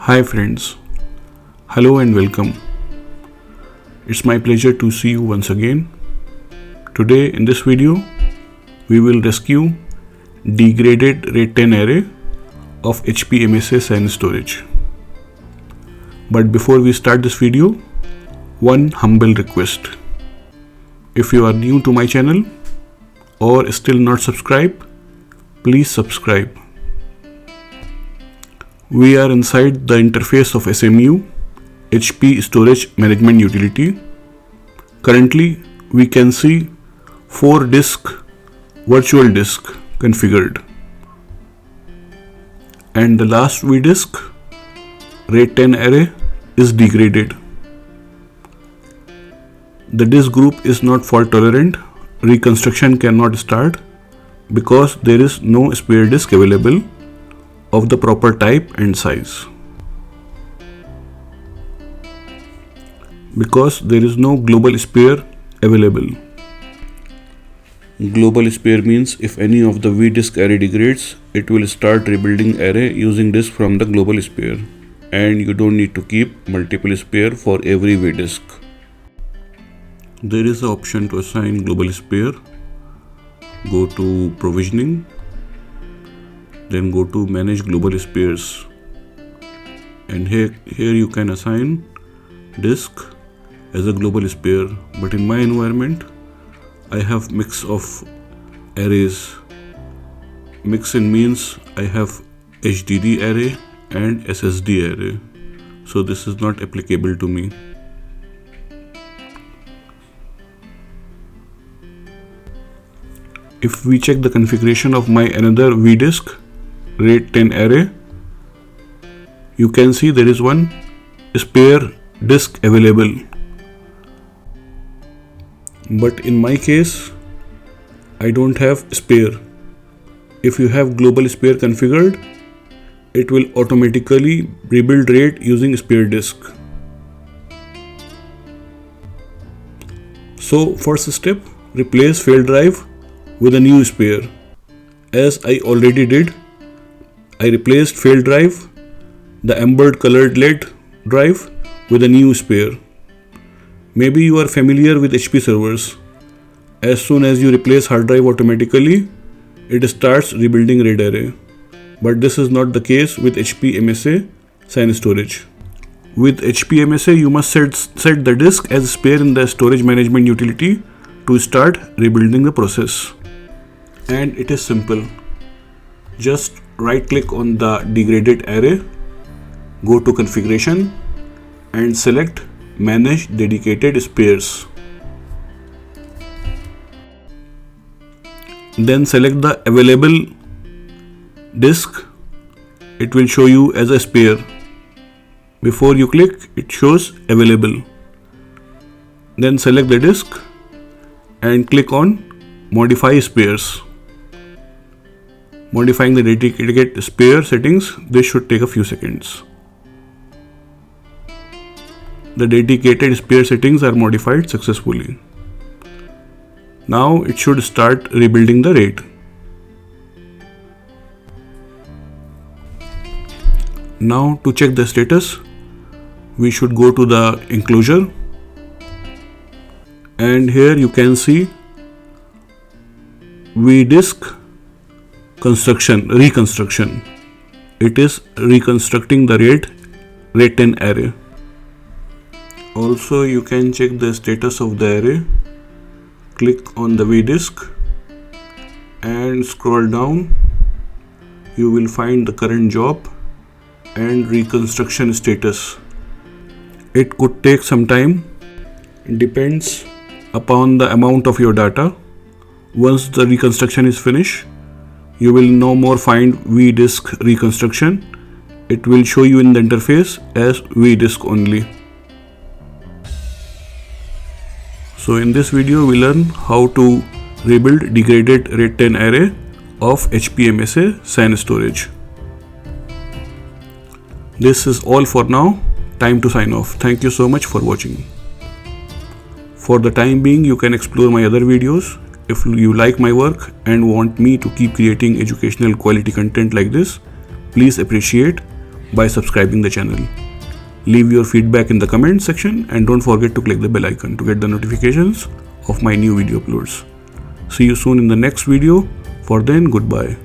Hi friends, hello and welcome. It's my pleasure to see you once again. Today in this video, we will rescue degraded RAID 10 array of HP MSA SAN storage. But before we start this video, one humble request. If you are new to my channel or still not subscribed, please subscribe. We are inside the interface of SMU, HP Storage Management Utility. Currently, we can see 4 virtual disk configured. And the last VDisk, RAID 10 array, is degraded. The disk group is not fault tolerant. Reconstruction cannot start because there is no spare disk available of the proper type and size. Because there is no global spare available. Global spare means if any of the VDisk array degrades, it will start rebuilding array using disk from the global spare, and you don't need to keep multiple spare for every VDisk. There is an option to assign global spare. Go to provisioning, then go to manage global spares, and here you can assign disk as a global spare. But in my environment, I have mix of arrays. Mixin means I have HDD array and SSD array, so this is not applicable to me. If we check the configuration of my another VDisk RAID 10 array, you can see there is one spare disk available. But in my case, I don't have spare. If you have global spare configured, it will automatically rebuild RAID using spare disk. So first step, replace failed drive with a new spare. As I already did, I replaced failed drive, the ambered colored LED drive, with a new spare. Maybe you are familiar with HP servers. As soon as you replace hard drive automatically, it starts rebuilding RAID array. But this is not the case with HP MSA SAN storage. With HP MSA, you must set the disk as spare in the storage management utility to start rebuilding the process. And it is simple. Just right click on the degraded array, go to configuration and select manage dedicated spares. Then select the available disk. It will show you as a spare. Before you click, it shows available. Then select the disk and click on modify spares. Modifying the dedicated spare settings, this should take a few seconds. The dedicated spare settings are modified successfully. Now it should start rebuilding the RAID. Now to check the status, we should go to the enclosure, and here you can see VDisk reconstruction. It is reconstructing the RAID 10 array. Also, you can check the status of the array. Click on the VDisk and scroll down. You will find the current job and reconstruction status. It could take some time. It depends upon the amount of your data. Once the reconstruction is finished, you will no more find VDisk reconstruction. It will show you in the interface as VDisk only. So in this video, we learn how to rebuild degraded RAID 10 array of HP MSA SAN storage. This is all for now. Time to sign off. Thank you so much for watching. For the time being, you can explore my other videos. If you like my work and want me to keep creating educational quality content like this, please appreciate by subscribing the channel. Leave your feedback in the comment section and don't forget to click the bell icon to get the notifications of my new video uploads. See you soon in the next video. For then, goodbye.